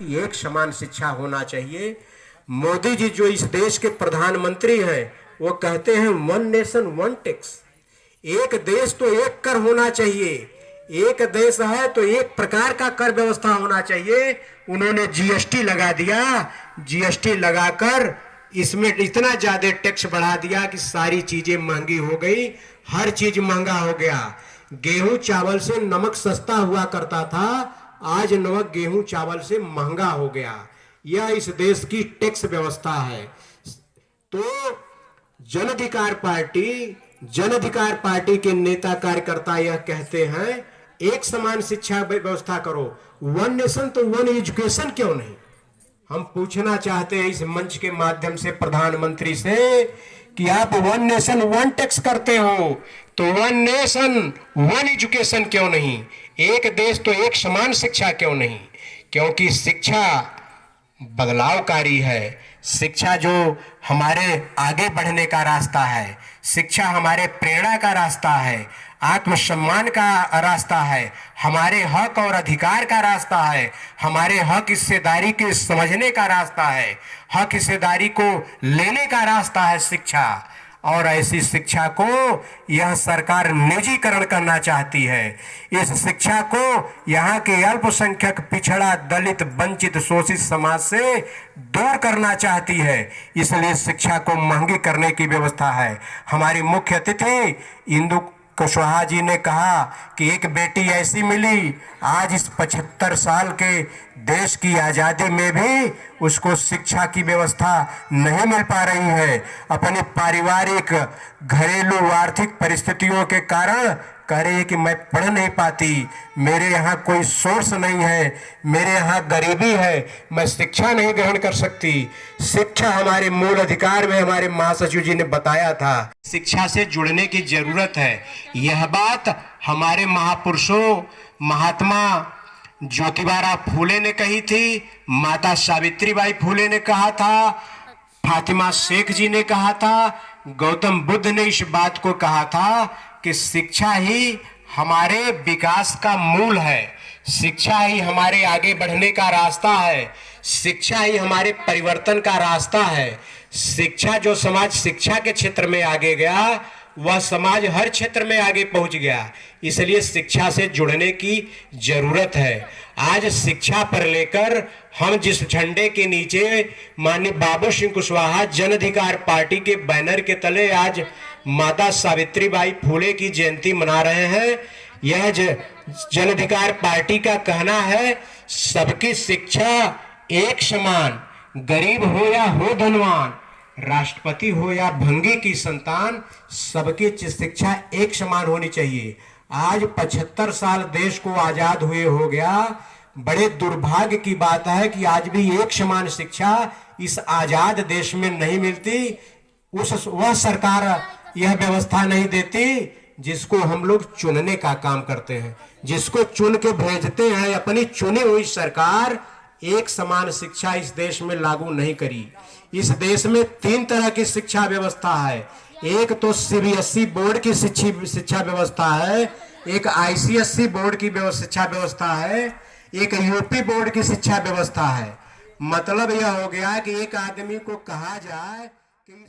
कि एक समान शिक्षा होना चाहिए। मोदी जी जो इस देश के प्रधानमंत्री हैं वो कहते हैं वन नेशन वन टैक्स, एक देश तो एक कर होना चाहिए, एक देश है तो एक प्रकार का कर व्यवस्था होना चाहिए। उन्होंने जीएसटी लगा दिया, जीएसटी लगाकर इसमें इतना ज्यादा टैक्स बढ़ा दिया कि सारी चीजें महंगी हो गई, हर चीज महंगा हो गया। गेहूं चावल से नमक सस्ता हुआ करता था, आज नमक गेहूं चावल से महंगा हो गया। यह इस देश की टैक्स व्यवस्था है। तो जन अधिकार पार्टी के नेता कार्यकर्ता यह कहते हैं एक समान शिक्षा व्यवस्था करो, वन नेशन तो वन एजुकेशन क्यों नहीं। हम पूछना चाहते हैं इस मंच के माध्यम से प्रधानमंत्री से कि आप वन नेशन वन टैक्स करते हो तो वन नेशन वन एजुकेशन क्यों नहीं, एक देश तो एक समान शिक्षा क्यों नहीं। क्योंकि शिक्षा बदलावकारी है, शिक्षा जो हमारे आगे बढ़ने का रास्ता है, शिक्षा हमारे प्रेरणा का रास्ता है, आत्मसम्मान का रास्ता है, हमारे हक और अधिकार का रास्ता है, हमारे हक हिस्सेदारी के समझने का रास्ता है, हक हिस्सेदारी को लेने का रास्ता है शिक्षा। और ऐसी शिक्षा को यह सरकार निजीकरण करना चाहती है। इस शिक्षा को यहाँ के अल्पसंख्यक, पिछड़ा, दलित, वंचित, शोषित समाज से दूर करना चाहती है, इसलिए शिक्षा को महंगी करने की व्यवस्था है। हमारी मुख्य अतिथि इंदु कुशवाहा जी ने कहा कि एक बेटी ऐसी मिली, आज इस 75 साल के देश की आज़ादी में भी उसको शिक्षा की व्यवस्था नहीं मिल पा रही है। अपनी पारिवारिक, घरेलू, आर्थिक परिस्थितियों के कारण कह रही है कि मैं पढ़ नहीं पाती, मेरे यहाँ कोई सोर्स नहीं है, मेरे यहाँ गरीबी है, मैं शिक्षा नहीं ग्रहण कर सकती। शिक्षा हमारे मूल अधिकार में हमारे महासचिव जी ने बताया था, शिक्षा से जुड़ने की जरूरत है। यह बात हमारे महापुरुषों महात्मा ज्योतिबा फूले ने कही थी, माता सावित्रीबाई फूले ने कहा था, फातिमा शेख जी ने कहा था, गौतम बुद्ध ने इस बात को कहा था कि शिक्षा ही हमारे विकास का मूल है, शिक्षा ही हमारे आगे बढ़ने का रास्ता है, शिक्षा ही हमारे परिवर्तन का रास्ता है। शिक्षा, जो समाज शिक्षा के क्षेत्र में आगे गया वह समाज हर क्षेत्र में आगे पहुंच गया, इसलिए शिक्षा से जुड़ने की जरूरत है। आज शिक्षा पर लेकर हम जिस झंडे के नीचे माननीय बाबू सिंह कुशवाहा जन अधिकार पार्टी के बैनर के तले आज माता सावित्रीबाई फूले की जयंती मना रहे हैं, यह जन अधिकार पार्टी का कहना है सबकी शिक्षा एक समान, गरीब हो या हो धनवान, राष्ट्रपति हो या भंगी की संतान, सबकी शिक्षा एक समान होनी चाहिए। आज 75 साल देश को आजाद हुए हो गया, बड़े दुर्भाग्य की बात है कि आज भी एक समान शिक्षा इस आजाद देश में नहीं मिलती। वह सरकार यह व्यवस्था नहीं देती जिसको हम लोग चुनने का काम करते हैं, जिसको चुन के भेजते हैं। अपनी चुनी हुई सरकार एक समान शिक्षा इस देश में लागू नहीं करी। इस देश में 3 तरह की शिक्षा व्यवस्था है, एक तो सीबीएसई बोर्ड की शिक्षा व्यवस्था है, एक आईसीएसई बोर्ड की शिक्षा व्यवस्था है, एक यूपी बोर्ड की शिक्षा व्यवस्था है। मतलब यह हो गया कि एक आदमी को कहा जाए कि